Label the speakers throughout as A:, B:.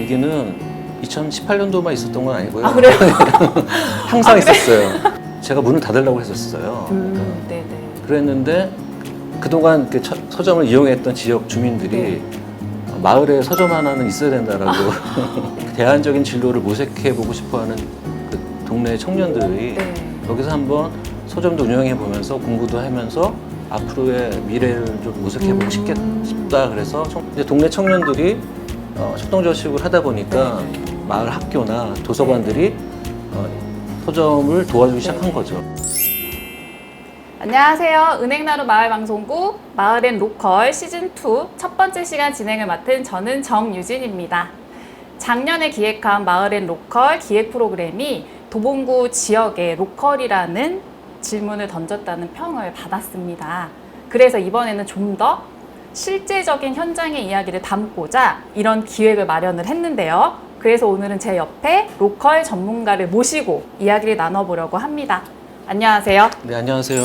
A: 여기는 2018년도만 있었던 건 아니고요.
B: 아, 그래요?
A: 항상
B: 아, 그래?
A: 있었어요. 제가 문을 닫으려고 했었어요.
B: 네네.
A: 그랬는데 그동안 그 서점을 이용했던 지역 주민들이 마을에 서점 하나는 있어야 된다라고 대안적인 진로를 모색해보고 싶어하는 그 동네 청년들이 여기서 한번 서점도 운영해 보면서 공부도 하면서 앞으로의 미래를 좀 모색해보고 싶다. 그래서 이제 동네 청년들이 협동조직을 하다 보니까 마을 학교나 도서관들이 서점을 도와주기 시작한 거죠.
B: 안녕하세요. 은행나루 마을방송국 마을앤 로컬 시즌2 첫 번째 시간 진행을 맡은 저는 정유진입니다. 작년에 기획한 마을앤 로컬 기획 프로그램이 도봉구 지역의 로컬이라는 질문을 던졌다는 평을 받았습니다. 그래서 이번에는 좀 더 실제적인 현장의 이야기를 담고자 이런 기획을 마련을 했는데요. 그래서 오늘은 제 옆에 로컬 전문가를 모시고 이야기를 나눠보려고 합니다. 안녕하세요.
A: 네, 안녕하세요.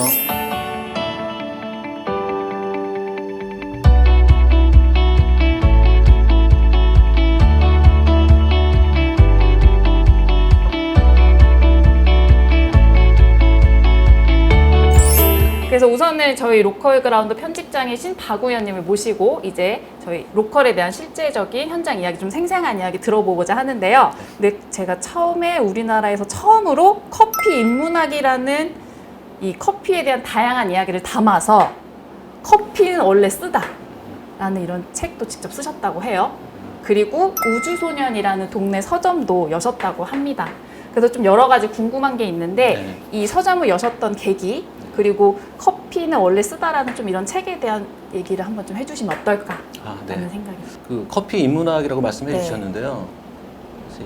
B: 그래서 우선은 저희 로컬 그라운드 편집장이신 박 의원님을 모시고 이제 저희 로컬에 대한 실제적인 현장 이야기, 좀 생생한 이야기 들어보고자 하는데요. 근데 제가 처음에 우리나라에서 처음으로 커피 인문학이라는 이 커피에 대한 다양한 이야기를 담아서 커피는 원래 쓰다 라는 이런 책도 직접 쓰셨다고 해요. 그리고 우주소년이라는 동네 서점도 여셨다고 합니다. 그래서 좀 여러 가지 궁금한 게 있는데 이 서점을 여셨던 계기, 그리고 커피는 원래 쓰다라는 좀 이런 책에 대한 얘기를 한번 좀 해주시면 어떨까 하는 생각이 있어요.
A: 그 커피 인문학이라고 말씀해 주셨는데요.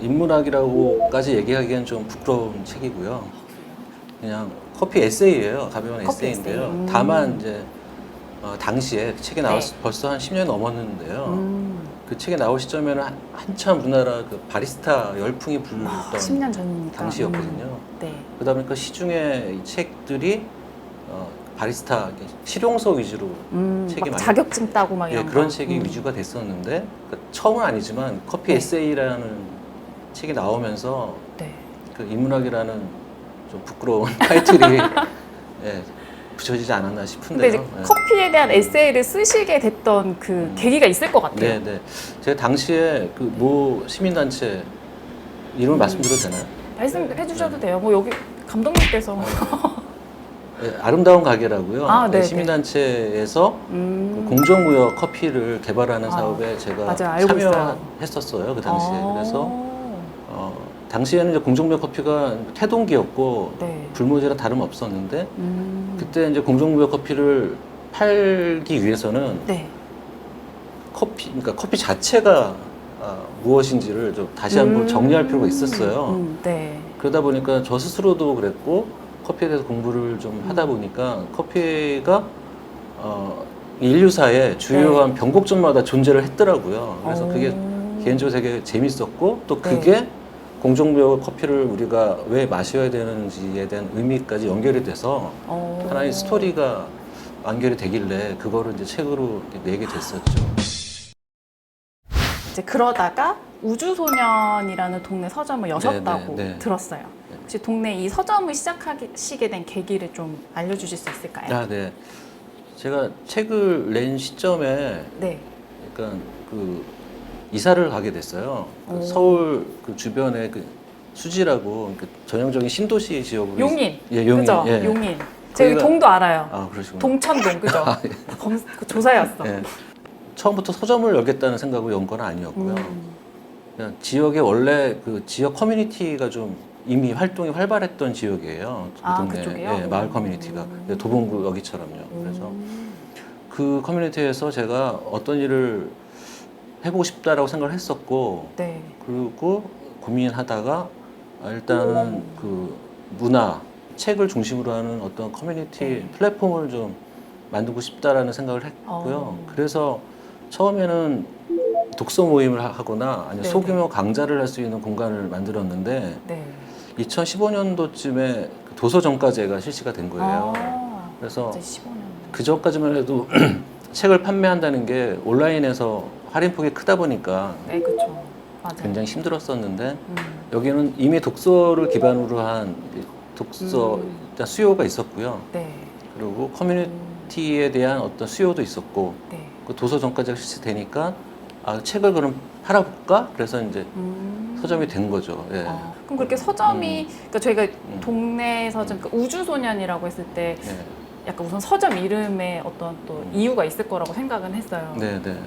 A: 인문학이라고까지 얘기하기엔 좀 부끄러운 책이고요. 그냥 커피 에세이예요. 가벼운
B: 커피
A: 에세이인데요.
B: 에세이.
A: 다만 이제 당시에 그 책이 나왔 벌써 한 10년 넘었는데요. 그 책이 나올 시점에는 한참 우리나라 그 바리스타 열풍이 불던
B: 10년 전이니까.
A: 당시였거든요.
B: 네.
A: 그러다 보니까 시중에 이 책들이 바리스타 실용서 위주로 책이 많이
B: 자격증 따고 막 이런
A: 그런
B: 거.
A: 책이 위주가 됐었는데 그러니까 처음은 아니지만 커피 에세이라는 책이 나오면서 그 인문학이라는 좀 부끄러운 타이틀이 붙여지지 않았나 싶은데요.
B: 근데 이제 커피에 대한 에세이를 쓰시게 됐던 그 계기가 있을 것 같아요.
A: 네. 제가 당시에 그 모 시민단체 이름을 말씀드려도 되나요?
B: 말씀해 주셔도 돼요. 뭐 여기 감독님께서
A: 아름다운 가게라고요.
B: 네네.
A: 시민단체에서 그 공정무역 커피를 개발하는 사업에 제가
B: 맞아요. 알고
A: 참여했었어요. 그 당시에. 그래서 당시에는 이제 공정무역 커피가 태동기였고 불모지랑 다름 없었는데 그때 이제 공정무역 커피를 팔기 위해서는 그러니까 커피 자체가 무엇인지를 좀 다시 한번 정리할 필요가 있었어요. 그러다 보니까 저 스스로도 그랬고 커피에 대해서 공부를 좀 하다 보니까 커피가 인류사의 주요한 변곡점마다 존재를 했더라고요. 그래서 그게 개인적으로 되게 재밌었고 또 그게 공정무역 커피를 우리가 왜 마셔야 되는지에 대한 의미까지 연결이 돼서 하나의 스토리가 완결이 되길래 그거를 이제 책으로 내게 됐었죠.
B: 이제 그러다가 우주소년이라는 동네 서점을 여셨다고 들었어요. 혹시 동네 이 서점을 시작하시게 된 계기를 좀 알려주실 수 있을까요?
A: 네. 제가 책을 낸 시점에 약간 그 이사를 가게 됐어요. 그 서울 그 주변에 그 수지라고 그 전형적인 신도시 지역으로
B: 용인.
A: 용인.
B: 그죠? 용인. 제가 동도 알아요.
A: 그러시구나.
B: 동천동, 그죠? 그 조사였어.
A: 처음부터 서점을 열겠다는 생각으로 연 건 아니었고요. 그냥 지역에 원래 그 지역 커뮤니티가 좀 이미 활동이 활발했던 지역이에요. 그 동네
B: 그쪽이요?
A: 마을 커뮤니티가 도봉구 여기처럼요. 그래서 그 커뮤니티에서 제가 어떤 일을 해보고 싶다라고 생각을 했었고, 그리고 고민하다가 일단은 그 문화, 책을 중심으로 하는 어떤 커뮤니티 플랫폼을 좀 만들고 싶다라는 생각을 했고요. 그래서 처음에는 독서 모임을 하거나 아니면 소규모 강좌를 할 수 있는 공간을 만들었는데 2015년도쯤에 도서정가제가 실시가 된 거예요. 그래서 그 전까지만 해도 책을 판매한다는 게 온라인에서 할인폭이 크다 보니까
B: 맞아요.
A: 굉장히 힘들었었는데 여기는 이미 독서를 기반으로 한 독서 일단 수요가 있었고요.
B: 네.
A: 그리고 커뮤니티에 대한 어떤 수요도 있었고
B: 네.
A: 그 도서 정가제가 실시되니까 아, 책을 그럼 팔아볼까? 그래서 이제 서점이 된 거죠. 예.
B: 그럼 그렇게 서점이 그러니까 저희가 동네 서점 그러니까 우주소년이라고 했을 때
A: 예.
B: 약간 우선 서점 이름에 어떤 또 이유가 있을 거라고 생각은 했어요.
A: 네, 네.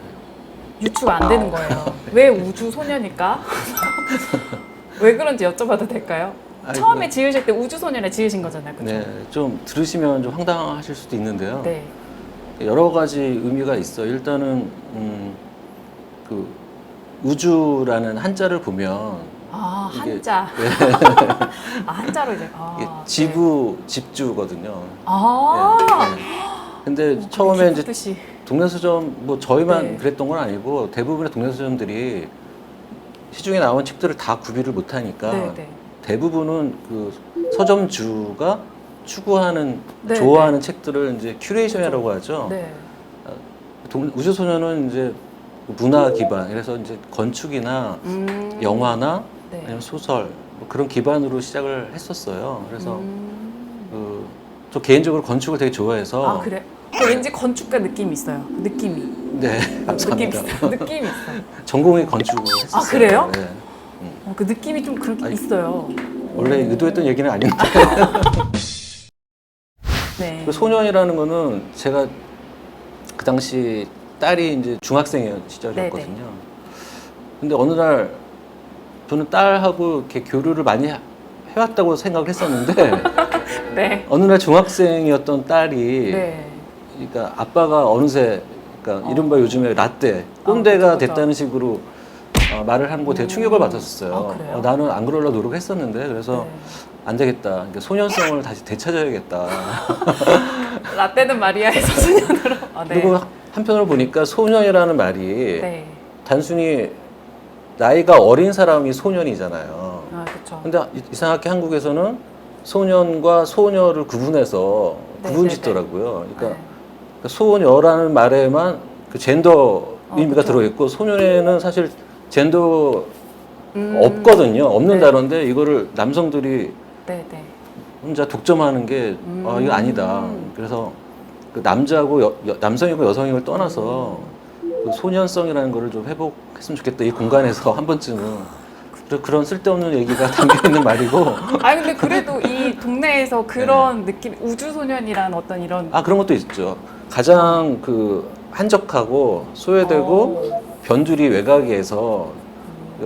B: 유추가 안 되는 거예요. 왜 우주소년일까? 왜 그런지 여쭤봐도 될까요?
A: 아이고.
B: 처음에 지으실 때 우주소년에 지으신 거잖아요. 그렇죠?
A: 네, 좀 들으시면 좀 황당하실 수도 있는데요.
B: 네.
A: 여러 가지 의미가 있어요. 일단은 그 우주라는 한자를 보면
B: 아,
A: 이게-
B: 한자.
A: 네.
B: 아, 한자로 이제.
A: 이게
B: 아,
A: 지부 집주거든요.
B: 아.
A: 네, 네. 근데 처음에 이제
B: 뜻이.
A: 동네 서점 뭐 저희만
B: 네.
A: 그랬던 건 아니고 대부분의 동네 서점들이 시중에 나온 책들을 다 구비를 못 하니까
B: 네, 네.
A: 대부분은 그 서점주가 추구하는
B: 네,
A: 좋아하는 책들을 이제 큐레이션이라고 하죠.
B: 네.
A: 우주소녀는 이제 문화 기반, 그래서 이제 건축이나 영화나
B: 네.
A: 아니면 소설 뭐 그런 기반으로 시작을 했었어요. 그래서 저 개인적으로 건축을 되게 좋아해서
B: 아, 그래? 왠지 건축가 느낌이 있어요. 느낌이.
A: 네,
B: 느낌
A: 감사합니다.
B: 있어. 느낌이 있어.
A: 전공이 건축을 했었어요.
B: 아, 그래요?
A: 네.
B: 그 느낌이 좀 그렇게
A: 아니,
B: 있어요.
A: 원래 의도했던 얘기는 아닌데
B: 네.
A: 그 소년이라는 거는 제가 그 당시 딸이 이제 중학생이었 시절이었거든요. 근데 어느 날 저는 딸하고 이렇게 교류를 많이 해왔다고 생각을 했었는데
B: 네.
A: 어느 날 중학생이었던 딸이
B: 네.
A: 그러니까 아빠가 어느새 그러니까 이른바 요즘에 라떼 꼰대가
B: 그쵸, 그쵸.
A: 됐다는 식으로 말을 한 거 되게 충격을 받았었어요.
B: 아, 그래요?
A: 나는 안 그러려고 노력했었는데 그래서
B: 네.
A: 안 되겠다. 그러니까 소년성을 다시 되찾아야겠다.
B: 라떼는 마리아에서 소년으로. 아, 네.
A: 그리고 한편으로 보니까 소년이라는 말이
B: 네.
A: 단순히 나이가 어린 사람이 소년이잖아요.
B: 아, 그렇죠.
A: 근데 이상하게 한국에서는 소년과 소녀를 구분해서
B: 네,
A: 구분짓더라고요.
B: 네.
A: 그러니까 소녀라는 말에만 그 젠더 의미가
B: 그쵸.
A: 들어있고 소년에는 사실 젠더
B: 음.
A: 없거든요. 없는
B: 네.
A: 단어인데 이거를 남성들이
B: 네, 네.
A: 혼자 독점하는 게 이거 아니다. 그래서 그 남자고 남성이고 여성임을 떠나서 그 소년성이라는 거를 좀 회복했으면 좋겠다. 이 공간에서 한 번쯤은 그런 쓸데없는 얘기가 담겨 있는 말이고.
B: 아니 근데 그래도 이 동네에서 그런 느낌 우주소년이란 어떤 이런
A: 그런 것도 있죠. 가장 그 한적하고 소외되고 변두리 외곽에서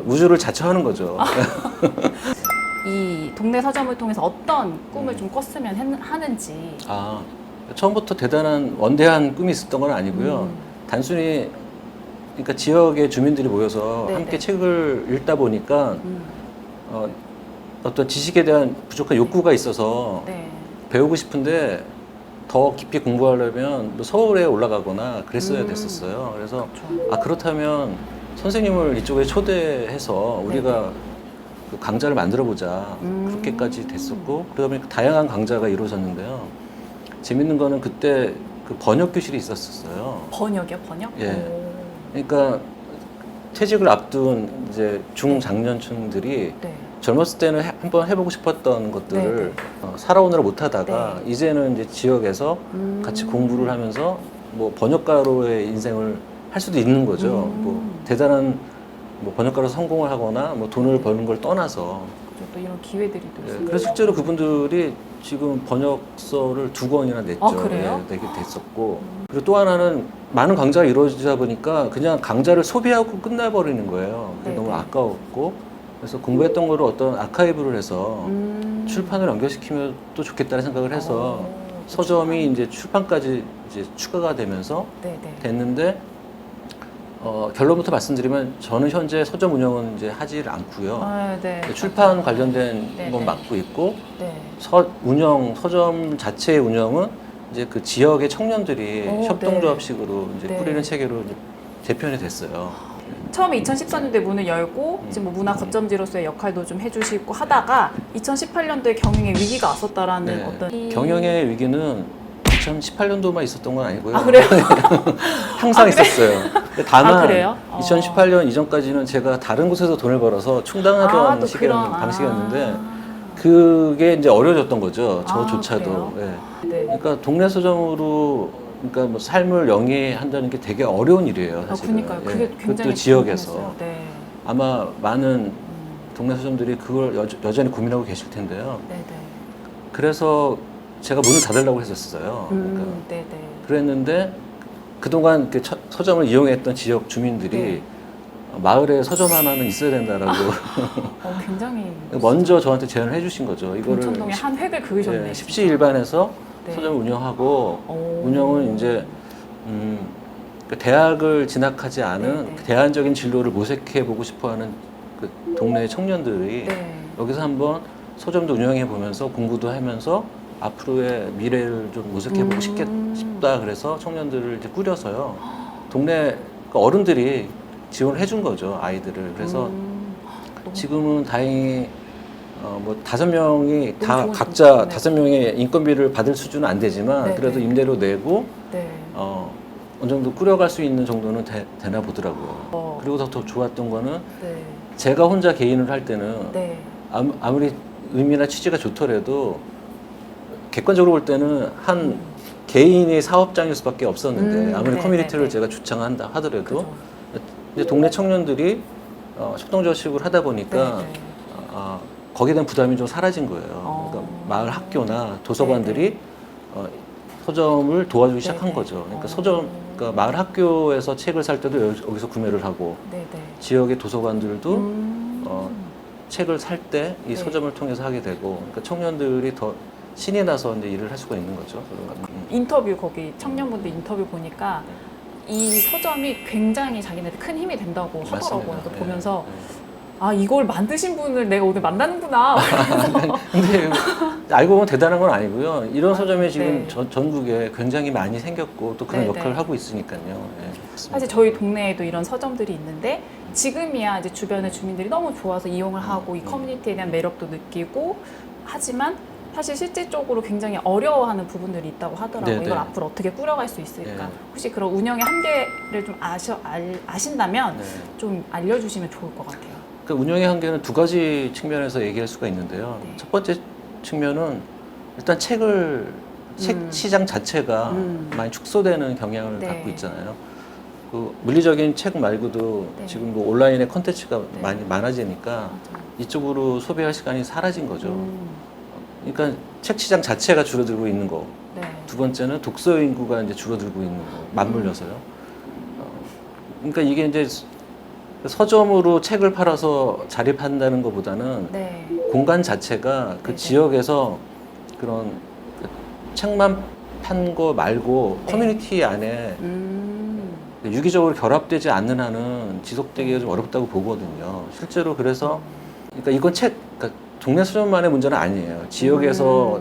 A: 우주를 자처하는 거죠.
B: 이 동네 서점을 통해서 어떤 꿈을 좀 꿨으면 하는지.
A: 처음부터 대단한 원대한 꿈이 있었던 건 아니고요. 단순히 그러니까 지역의 주민들이 모여서
B: 네네.
A: 함께 책을 읽다 보니까 어떤 지식에 대한 부족한 욕구가 있어서
B: 네.
A: 배우고 싶은데 더 깊이 공부하려면 뭐 서울에 올라가거나 그랬어야 됐었어요. 그래서
B: 그렇죠.
A: 그렇다면 선생님을 이쪽에 초대해서 우리가 그 강좌를 만들어 보자. 그렇게까지 됐었고 그러다 보니까 다양한 강좌가 이루어졌는데요. 재밌는 거는 그때 그 번역 교실이 있었어요.
B: 번역이요, 번역?
A: 예.
B: 오.
A: 그러니까 퇴직을 앞둔 이제 중장년층들이
B: 네.
A: 젊었을 때는 한번 해보고 싶었던 것들을
B: 네, 네.
A: 살아오느라 못하다가
B: 네.
A: 이제는 이제 지역에서 같이 공부를 하면서 뭐 번역가로의 인생을 할 수도 있는 거죠. 뭐 대단한 뭐 번역가로 성공을 하거나 뭐 돈을 버는 걸 떠나서
B: 그렇죠. 또 이런 기회들이 또 있어요.
A: 그래서 실제로 그분들이 지금 번역서를 2권이나 냈죠.
B: 그래요?
A: 예, 내게 됐었고 그리고 또 하나는 많은 강좌가 이루어지다 보니까 그냥 강좌를 소비하고 끝나버리는 거예요. 그게
B: 네,
A: 너무
B: 네.
A: 아까웠고 그래서 공부했던 거를 어떤 아카이브를 해서 출판을 연결시키면 또 좋겠다는 생각을 해서 서점이 이제 출판까지 이제 추가가 되면서
B: 네, 네.
A: 됐는데 결론부터 말씀드리면 저는 현재 서점 운영은 이제 하질 않고요.
B: 네.
A: 출판 관련된
B: 네,
A: 건
B: 네.
A: 맡고 있고
B: 네.
A: 서점 자체의 운영은 이제 그 지역의 청년들이
B: 오,
A: 협동조합식으로 이제
B: 네.
A: 꾸리는 체계로 이제 재편이 됐어요.
B: 처음에 2014년도에 문을 열고 지금 뭐 문화 거점지로서의 역할도 좀 해주시고 하다가 2018년도에 경영의 위기가 왔었다라는
A: 네.
B: 어떤
A: 경영의 위기는 2018년도만 있었던 건 아니고요.
B: 아, 그래요?
A: 항상
B: 아, 그래?
A: 있었어요. 근데 다만
B: 아, 그래요?
A: 2018년 이전까지는 제가 다른 곳에서 돈을 벌어서 충당하던
B: 또
A: 방식이었는데 그게 이제 어려워졌던 거죠. 저조차도.
B: 그래요?
A: 예.
B: 네.
A: 그러니까 동네 서점으로 그러니까 뭐 삶을 영위한다는 게 되게 어려운 일이에요. 사실은.
B: 그러니까요. 그게
A: 예.
B: 굉장히
A: 그것도 지역에서.
B: 궁금했어요. 네.
A: 아마 많은 동네 서점들이 그걸 여전히 고민하고 계실 텐데요.
B: 네네.
A: 그래서 제가 문을 닫으려고 했었어요. 그러니까
B: 네네.
A: 그랬는데 그동안 그 서점을 이용했던 지역 주민들이
B: 네.
A: 마을에 서점 하나는 있어야 된다라고
B: 굉장히
A: 먼저 저한테 제안을 해주신 거죠. 이거를
B: 동천동에 한 획을 그으셨네.
A: 십시일반에서
B: 네.
A: 서점을 운영하고
B: 오.
A: 운영은 이제 그 대학을 진학하지 않은
B: 네, 네.
A: 대안적인 진로를 모색해 보고 싶어하는 그 동네 청년들이
B: 네.
A: 여기서 한번 서점도 운영해 보면서 공부도 하면서 앞으로의 미래를 좀 모색해 보고 싶다 그래서 청년들을 이제 꾸려서요. 동네 그 어른들이 지원을 해준 거죠, 아이들을. 그래서 지금은 다행히 뭐 5명이 다
B: 좋은
A: 각자
B: 네.
A: 5명의 인건비를 받을 수준은 안 되지만
B: 네,
A: 그래도
B: 네.
A: 임대료 내고
B: 네.
A: 어느 정도 꾸려갈 수 있는 정도는 되나 보더라고요. 그리고 더 좋았던 거는
B: 네.
A: 제가 혼자 개인을 할 때는
B: 네.
A: 아무리 의미나 취지가 좋더라도 객관적으로 볼 때는 한 개인이 사업장일 수밖에 없었는데 아무리
B: 네,
A: 커뮤니티를
B: 네, 네.
A: 제가 주창한다 하더라도
B: 그죠.
A: 이제 동네 청년들이 협동조합식으로 하다 보니까
B: 네, 네.
A: 거기에 대한 부담이 좀 사라진 거예요. 그러니까 마을 학교나 도서관들이 서점을 도와주기 시작한
B: 네,
A: 거죠. 그러니까 그러니까 마을 학교에서 책을 살 때도 여기서 구매를 하고
B: 네, 네.
A: 지역의 도서관들도 책을 살 때 이
B: 네.
A: 서점을 통해서 하게 되고 그러니까 청년들이 더 신이 나서 이제 일을 할 수가 있는 거죠.
B: 인터뷰 거기 청년분들 인터뷰 보니까 이 서점이 굉장히 자기네들 큰 힘이 된다고 하더라고요.
A: 맞습니다.
B: 그래서 보면서 이걸 만드신 분을 내가 오늘 만나는구나.
A: 근데 알고 보면 대단한 건 아니고요. 이런 서점이 지금
B: 네.
A: 전국에 굉장히 많이 생겼고 또 그런
B: 네,
A: 역할을
B: 네.
A: 하고 있으니까요. 네,
B: 사실 저희 동네에도 이런 서점들이 있는데 지금이야 이제 주변의 주민들이 너무 좋아서 이용을 하고 이 커뮤니티에 대한 매력도 느끼고 하지만 사실 실질적으로 굉장히 어려워하는 부분들이 있다고 하더라고요.
A: 네,
B: 이걸
A: 네.
B: 앞으로 어떻게 꾸려갈 수 있을까?
A: 네.
B: 혹시 그런 운영의 한계를 좀 아신다면
A: 네.
B: 좀 알려주시면 좋을 것 같아요.
A: 그 운영의 한계는 두 가지 측면에서 얘기할 수가 있는데요.
B: 네.
A: 첫 번째 측면은 일단 책 시장 자체가 많이 축소되는 경향을
B: 네.
A: 갖고 있잖아요. 그 물리적인 책 말고도
B: 네.
A: 지금 뭐 온라인의 콘텐츠가
B: 네.
A: 많이 많아지니까
B: 맞아요.
A: 이쪽으로 소비할 시간이 사라진 거죠. 그러니까 책 시장 자체가 줄어들고 있는 거.
B: 네.
A: 두 번째는 독서 인구가 이제 줄어들고 있는 거. 맞물려서요. 그러니까 이게 이제 서점으로 책을 팔아서 자립한다는 것보다는
B: 네.
A: 공간 자체가 그
B: 네네.
A: 지역에서 그런 그 책만 판 거 말고
B: 네.
A: 커뮤니티 안에 유기적으로 결합되지 않는 한은 지속되기가 좀 어렵다고 보거든요. 실제로 그래서 그러니까 이건 그러니까 동네 서점만의 문제는 아니에요. 지역에서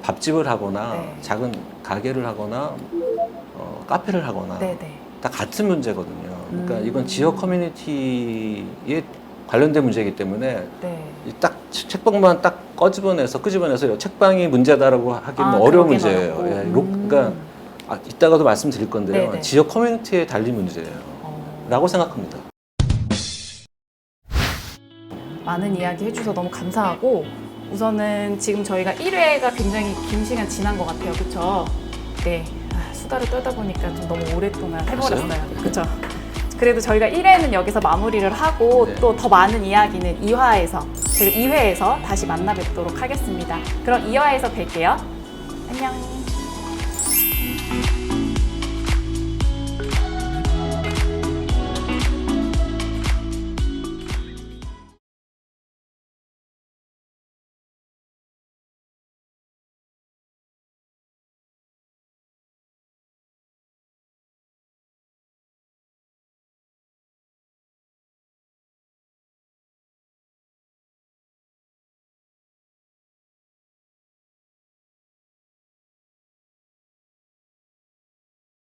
A: 밥집을 하거나
B: 네.
A: 작은 가게를 하거나 카페를 하거나
B: 네네.
A: 다 같은 문제거든요. 그러니까 이건 지역 커뮤니티에 관련된 문제이기 때문에
B: 네.
A: 딱 책방만 딱 끄집어내서 책방이 문제다라고 하기는
B: 그러긴
A: 어려운 문제예요.
B: 어렵고.
A: 예, 그러니까 이따가도 말씀드릴 건데요.
B: 네네.
A: 지역 커뮤니티에 달린 문제예요. 라고 생각합니다.
B: 많은 이야기 해주셔서 너무 감사하고 우선은 지금 저희가 1회가 굉장히 긴 시간 지난 것 같아요. 그렇죠? 네. 수다를 떨다 보니까 좀 너무 오랫동안 해버렸어요. 그렇죠? 그래도 저희가 1회는 여기서 마무리를 하고
A: 네.
B: 또 더 많은 이야기는 2화에서 그리고 2회에서 다시 만나 뵙도록 하겠습니다. 그럼 2화에서 뵐게요. 안녕.